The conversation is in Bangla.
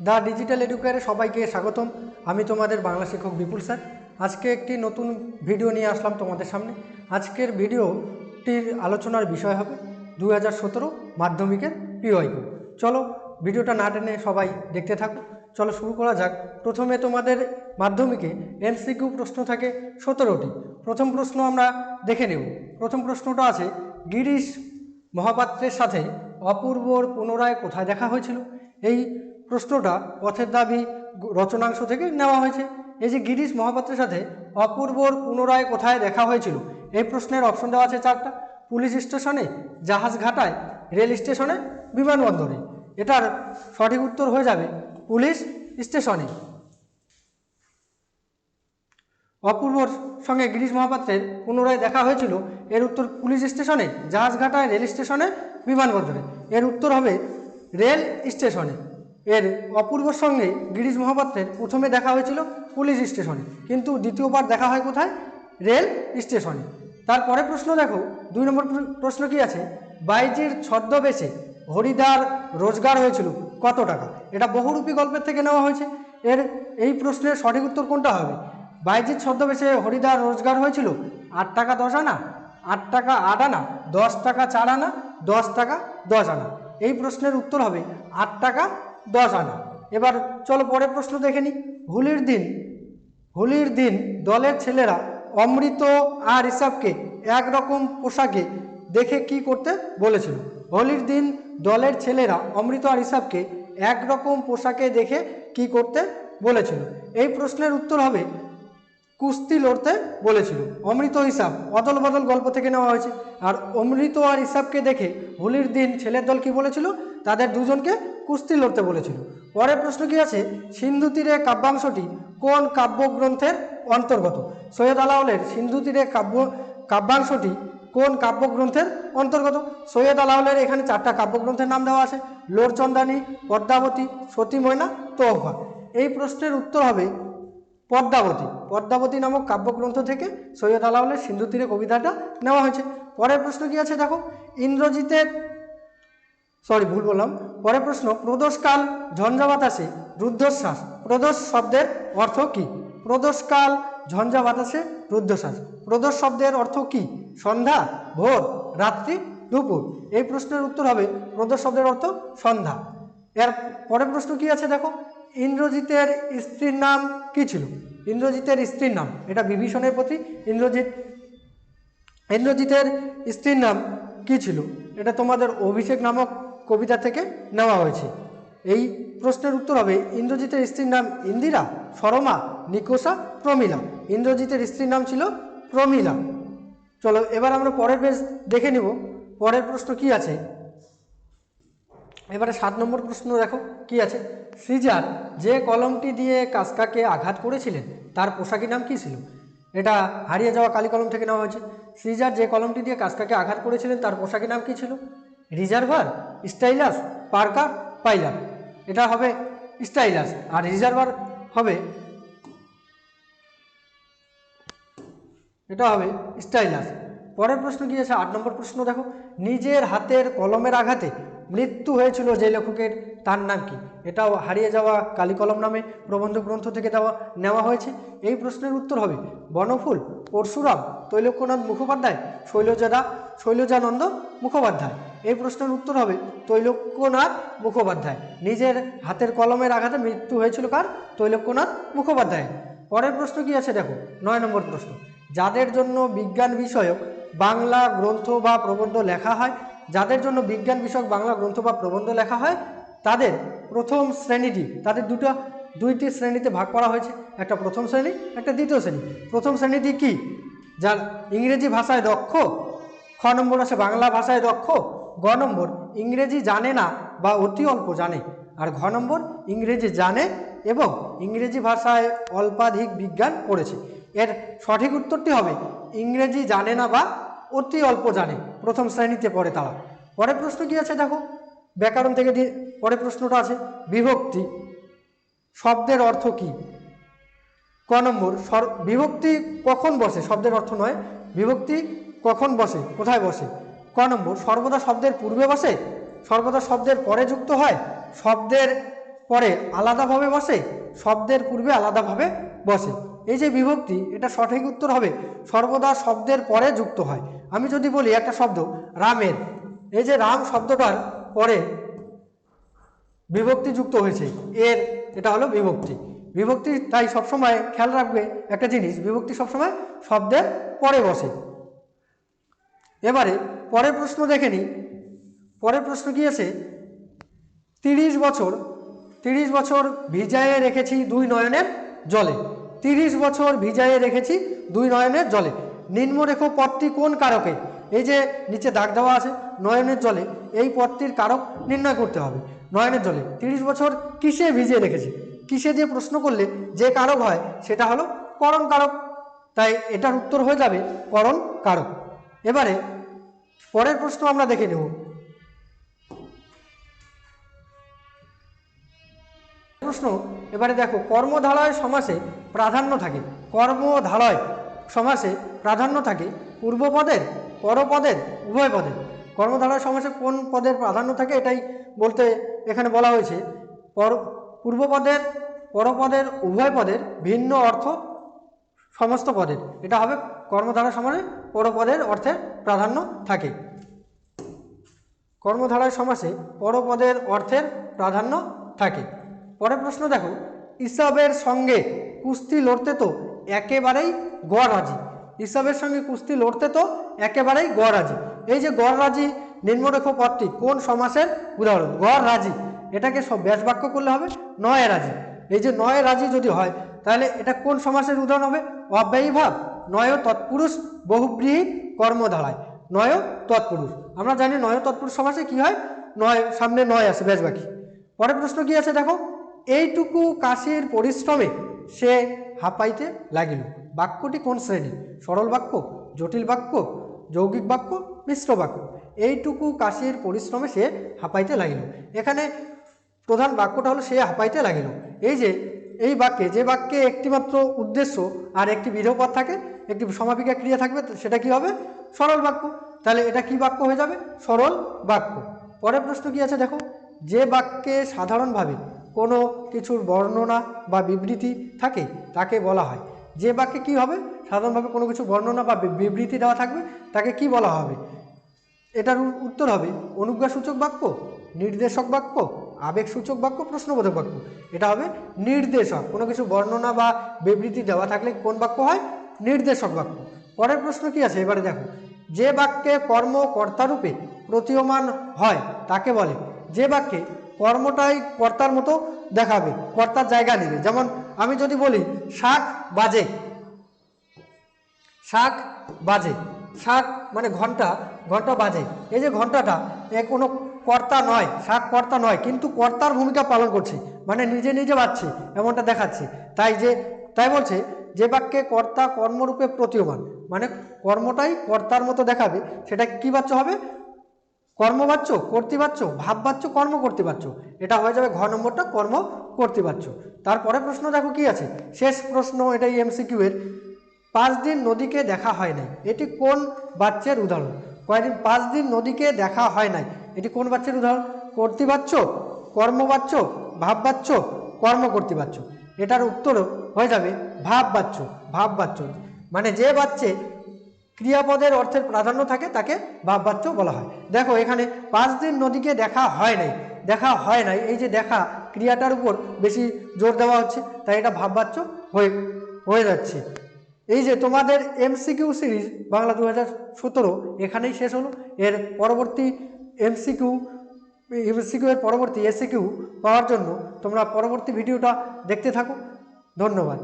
দ্য ডিজিটাল এডুকেয়ারে সবাইকে স্বাগতম। আমি তোমাদের বাংলা শিক্ষক বিপুল স্যার। আজকে একটি নতুন ভিডিও নিয়ে আসলাম তোমাদের সামনে। আজকের ভিডিওটির আলোচনার বিষয় হবে 2017 মাধ্যমিকের পিওয়াইকিউ। চলো ভিডিওটা না টেনে সবাই দেখতে থাকো। চলো শুরু করা যাক। প্রথমে তোমাদের মাধ্যমিকে এমসিকিউ প্রশ্ন থাকে 17টি। প্রথম প্রশ্ন আমরা দেখে নেব। প্রথম প্রশ্নটা আছে, গিরিশ মহাপাত্রের সাথে অপূর্বর পুনরায় কোথায় দেখা হয়েছিল? এই প্রশ্নটা পথের দাবি রচনাংশ থেকে নেওয়া হয়েছে। এই যে গিরিশ মহাপাত্রের সাথে অপূর্বর পুনরায় কোথায় দেখা হয়েছিল, এই প্রশ্নের অপশন দেওয়া আছে 4টা। পুলিশ স্টেশনে, জাহাজ ঘাটায়, রেল স্টেশনে, বিমানবন্দরে। এটার সঠিক উত্তর হয়ে যাবে পুলিশ স্টেশনে। অপূর্বর সঙ্গে গিরিশ মহাপাত্রের পুনরায় দেখা হয়েছিল, এর উত্তর পুলিশ স্টেশনে, জাহাজ ঘাটায়, রেল স্টেশনে, বিমানবন্দরে। এর উত্তর হবে রেল স্টেশনে। এর অপূর্বর সঙ্গে গিরিশ মহাপাত্রের প্রথমে দেখা হয়েছিল পুলিশ স্টেশনে, কিন্তু দ্বিতীয়বার দেখা হয় কোথায়? রেল স্টেশনে। তারপরে প্রশ্ন দেখো, 2 নম্বর প্রশ্ন কি আছে, বাইজির ছদ্মবেশে হরিদার রোজগার হয়েছিল কত টাকা? এটা বহুরূপী গল্পের থেকে নেওয়া হয়েছে। এই প্রশ্নের সঠিক উত্তর কোনটা হবে? বাইজির ছদ্মবেশে হরিদার রোজগার হয়েছিল 8 টাকা 10 আনা, 8 টাকা 8 আনা, 10 টাকা 4 আনা, 10 টাকা 10 আনা। এই প্রশ্নের উত্তর হবে 8 টাকা 10 আনা। এবার চলো পরের প্রশ্ন দেখে নিই। হোলির দিন দলের ছেলেরা অমৃত আর ঋষভকে একরকম পোশাকে দেখে কি করতে বলেছিল? হোলির দিন দলের ছেলেরা অমৃত আর ঋষভকে একরকম পোশাকে দেখে কি করতে বলেছিল? এই প্রশ্নের উত্তর হবে কুস্তি লড়তে বলেছিল। অমৃত হিসাব অদল বদল গল্প থেকে নেওয়া হয়েছে। আর অমৃত আর হিসাবকে দেখে হোলির দিন ছেলের দল কি বলেছিল? তাদের দুজনকে কুস্তি লড়তে বলেছিল। পরের প্রশ্ন কি আছে, সিন্ধু তীরে কাব্যাংশটি কোন কাব্যগ্রন্থের অন্তর্গত? সৈয়দ আলাওলের সিন্ধু তীরে কাব্যাংশটি কোন কাব্যগ্রন্থের অন্তর্গত? সৈয়দ আলাওলের এখানে 4টা কাব্যগ্রন্থের নাম দেওয়া আছে, লোরচন্দানী, পদ্মাবতী, সতী ময়না, তোহফা। এই প্রশ্নের উত্তর হবে পদ্মাবতী। পদ্মাবতী নামক কাব্যগ্রন্থ থেকে সৈয়দ আলাওলের সিন্ধু তীরে কবিতাটা নেওয়া হয়েছে। পরের প্রশ্ন কি আছে দেখো, পরের প্রশ্ন, প্রদোষকাল ঝঞ্ঝা বাতাসে রুদ্ধশ্বাস, প্রদোষ শব্দের অর্থ কি? প্রদোষকাল ঝঞ্ঝা বাতাসে রুদ্ধশ্বাস, প্রদোষ শব্দের অর্থ কি? সন্ধ্যা, ভোর, রাত্রি, দুপুর। এই প্রশ্নের উত্তর হবে প্রদোষ শব্দের অর্থ সন্ধ্যা। এর পরের প্রশ্ন কি আছে দেখো, ইন্দ্রজিতের স্ত্রীর নাম কি ছিল? ইন্দ্রজিতের স্ত্রীর নাম, এটা বিভীষণের প্রতি ইন্দ্রজিতের স্ত্রীর নাম কি ছিল? এটা তোমাদের অভিষেক নামক কবিতা থেকে নেওয়া হয়েছে। এই প্রশ্নের উত্তর হবে ইন্দ্রজিতের স্ত্রীর নাম ইন্দিরা, সরমা, নিকোষা, প্রমীলা। ইন্দ্রজিতের স্ত্রীর নাম ছিল প্রমীলা। চলো এবার আমরা পরের পেজ দেখে নিব। পরের প্রশ্ন কি আছে, এবারে 7 নম্বর প্রশ্ন দেখো কি আছে, সৃজার যে কলমটি দিয়ে কাসকাকে আঘাত করেছিলেন তার পোশাকি নাম কি ছিল? এটা হারিয়ে যাওয়া কালি কলম থেকে নেওয়া হয়েছে। সৃজার যে কলমটি দিয়ে কাসকাকে আঘাত করেছিলেন তার পোশাকি নাম কি ছিল? রিজার্ভার, স্টাইলাস, পার্কার, পাইলার। এটা হবে স্টাইলাস, আর রিজার্ভার হবে, এটা হবে স্টাইলাস। পরের প্রশ্ন কি আছে, 8 নম্বর প্রশ্ন দেখো, নিজের হাতের কলমের আঘাতে মৃত্যু হয়েছিল যে লেখকের, তার নাম কি? এটাও হারিয়ে যাওয়া কালি কলম নামে প্রবন্ধ গ্রন্থ থেকে নেওয়া হয়েছে। এই প্রশ্নের উত্তর হবে বনফুল, পরশুরাম, তৈলক্যনাথ মুখোপাধ্যায়, শৈলজানন্দ মুখোপাধ্যায়। এই প্রশ্নের উত্তর হবে তৈলক্যনাথ মুখোপাধ্যায়। নিজের হাতের কলমের আঘাতে মৃত্যু হয়েছিল কার? তৈলক্যনাথ মুখোপাধ্যায়। পরের প্রশ্ন কি আছে দেখো, 9 নম্বর প্রশ্ন, যাদের জন্য বিজ্ঞান বিষয়ক বাংলা গ্রন্থ বা প্রবন্ধ লেখা হয়, যাদের জন্য বিজ্ঞান বিষয়ক বাংলা গ্রন্থ বা প্রবন্ধ লেখা হয় তাদের প্রথম শ্রেণীটি, তাদের দুইটি শ্রেণীতে ভাগ করা হয়েছে, একটা প্রথম শ্রেণী, একটা দ্বিতীয় শ্রেণী। প্রথম শ্রেণীটি কি? যার ইংরেজি ভাষায় দক্ষ, খ নম্বর আছে বাংলা ভাষায় দক্ষ, গ নম্বর ইংরেজি জানে না বা অতি অল্প জানে, আর ঘ নম্বর ইংরেজি জানে এবং ইংরেজি ভাষায় অল্পাধিক বিজ্ঞান পড়েছে। এর সঠিক উত্তরটি হবে ইংরেজি জানে না বা অতি অল্প জানে, প্রথম শ্রেণীতে পড়ে তারা। পরের প্রশ্ন কি আছে দেখো, ব্যাকরণ থেকে পরের প্রশ্নটা আছে, বিভক্তি শব্দের অর্থ কি? ক নম্বর বিভক্তি কখন বসে, শব্দের অর্থ নয়, বিভক্তি কখন বসে, কোথায় বসে? ক নম্বর সর্বদা শব্দের পূর্বে বসে, সর্বদা শব্দের পরে যুক্ত হয়, শব্দের পরে আলাদাভাবে বসে, শব্দের পূর্বে আলাদাভাবে বসে। এই যে বিভক্তি, এটা সঠিক উত্তর হবে সর্বদা শব্দের পরে যুক্ত হয়। আমি যদি বলি একটা শব্দ রামের, এই যে রাম শব্দটার পরে বিভক্তি যুক্ত হয়েছে, এর এটা হলো বিভক্তি। বিভক্তি তাই সবসময় খেয়াল রাখবে একটা জিনিস, বিভক্তি সবসময় শব্দের পরে বসে। এবারে পরের প্রশ্ন দেখে নিই। পরের প্রশ্ন কি আছে, 30 বছর ভিজায়ে রেখেছি দুই নয়নের জলে। 30 বছর ভিজায়ে রেখেছি দুই নয়নের জলে। নিম্নরেখ পদটি কোন কারকে? এই যে নিচে দাগ দেওয়া আছে নয়নের জলে, এই পদটির কারক নির্ণয় করতে হবে। নয়নের জলে 30 বছর কিসে ভিজিয়ে রেখেছি, কিসে দিয়ে প্রশ্ন করলে যে কারক হয় সেটা হলো করণ কারক, তাই এটার উত্তর হয়ে যাবে করণ কারক। এবারে পরের প্রশ্ন আমরা দেখে নেব। প্রশ্ন এবারে দেখো, কর্মধারয় সমাসে প্রাধান্য থাকে, কর্মধারয় সমাসে প্রাধান্য থাকে পূর্বপদের, পরপদের, উভয় পদের। কর্মধারয় সমাসে কোন পদের প্রাধান্য থাকে এটাই বলতে এখানে বলা হয়েছে। পূর্বপদের, পরপদের, উভয় পদের, ভিন্ন অর্থ সমস্ত পদের, এটা হবে কর্মধারয় সমাসে পরপদের অর্থে প্রাধান্য থাকে। কর্মধারয় সমাসে পরপদের অর্থের প্রাধান্য থাকে। পরের প্রশ্ন দেখো, ইসবের সঙ্গে কুস্তি লড়তে তো একেবারেই গড়রাজি। ইসবের সঙ্গে কুস্তি লড়তে তো একেবারেই গড়রাজি। এই যে গড়রাজি নিম্নরেখ পদটি কোন সমাসের উদাহরণ? গড়রাজি, এটাকে সব ব্যাস বাক্য করলে হবে নয় রাজি। এই যে নয় রাজি যদি হয় তাহলে এটা কোন সমাসের উদাহরণ হবে? অব্যয়ী ভাব, নয় তৎপুরুষ বহুব্রীহি কর্মধারায়, নয় তৎপুরুষ। আমরা জানি নয় তৎপুরুষ সমাসে কি হয়, নয় সামনে নয় আসে ব্যাস বাকি। পরের প্রশ্ন কি আছে দেখো, এইটুকু কাশির পরিশ্রমে সে হাঁপাইতে লাগিল। বাক্যটি কোন শ্রেণী? সরল বাক্য, জটিল বাক্য, যৌগিক বাক্য, মিশ্র বাক্য। এইটুকু কাশির পরিশ্রমে সে হাঁপাইতে লাগিল, এখানে প্রধান বাক্যটা হলো সে হাঁপাইতে লাগিল। এই যে এই বাক্যে, যে বাক্যে একটিমাত্র উদ্দেশ্য আর একটি বিধেয় পদ থাকে, একটি সমাপিকা ক্রিয়া থাকবে, সেটা কি হবে? সরল বাক্য। তাহলে এটা কি বাক্য হয়ে যাবে? সরল বাক্য। পরের প্রশ্ন কি আছে দেখো, যে বাক্যে সাধারণভাবে কোনো কিছুর বর্ণনা বা বিবৃতি থাকে তাকে বলা হয়। যে বাক্যে কি হবে? সাধারণভাবে কোনো কিছু বর্ণনা বা বিবৃতি দেওয়া থাকবে, তাকে কি বলা হবে? এটার উত্তর হবে অনুজ্ঞাসূচক বাক্য, নির্দেশক বাক্য, আবেগসূচক বাক্য, প্রশ্নবোধক বাক্য। এটা হবে নির্দেশক। কোনো কিছু বর্ণনা বা বিবৃতি দেওয়া থাকলে কোন বাক্য হয়? নির্দেশক বাক্য। পরের প্রশ্ন কি আছে এবারে দেখো, যে বাক্যে কর্ম কর্তারূপে প্রতীয়মান হয় তাকে বলে। যে বাক্যে কর্মটাই কর্তার মতো দেখাবে, কর্তার জায়গা নেবে। যেমন আমি যদি বলি শাক বাজে, শাক বাজে, শাক মানে ঘন্টা, ঘন্টা বাজে। এই যে ঘন্টাটা কোনো কর্তা নয়, শাক কর্তা নয়, কিন্তু কর্তার ভূমিকা পালন করছে, মানে নিজে নিজে বাজছে এমনটা দেখাচ্ছে। তাই বলছে যে বাক্যে কর্তা কর্মরূপে প্রতীয়মান, মানে কর্মটাই কর্তার মতো দেখাবে, সেটা কি বাচ্য হবে? কর্মবাচ্য, কর্তৃবাচ্য, ভাববাচ্য, কর্ম কর্তৃবাচ্য। এটা হয়ে যাবে ঘ নম্বরটা, কর্ম কর্তৃবাচ্য। তারপরে প্রশ্ন দেখো কি আছে, শেষ প্রশ্ন, এটাই এমসিকিউ এর। 5 দিন নদীকে দেখা হয় নাই, এটি কোন বাচ্যের উদাহরণ? কয়দিন? 5 দিন নদীকে দেখা হয় নাই, এটি কোন বাচ্যের উদাহরণ? কর্তৃবাচ্য, কর্মবাচ্য, ভাববাচ্য, কর্ম কর্তৃবাচ্য। এটার উত্তর হয়ে যাবে ভাববাচ্য। ভাববাচ্য মানে যে বাচ্চে ক্রিয়াপদের অর্থের প্রাধান্য থাকে তাকে ভাববাচ্য বলা হয়। দেখো এখানে 5 দিন নদীকে দেখা হয় নাই, দেখা হয় নাই, এই যে দেখা ক্রিয়াটার উপর বেশি জোর দেওয়া হচ্ছে, তাই এটা ভাববাচ্য হয়ে যাচ্ছে। এই যে তোমাদের এমসিকিউ সিরিজ বাংলা 2017 এখানেই শেষ হলো। এর পরবর্তী এমসিকিউ এর পরবর্তী এসিকিউ পাওয়ার জন্য তোমরা পরবর্তী ভিডিওটা দেখতে থাকো। ধন্যবাদ।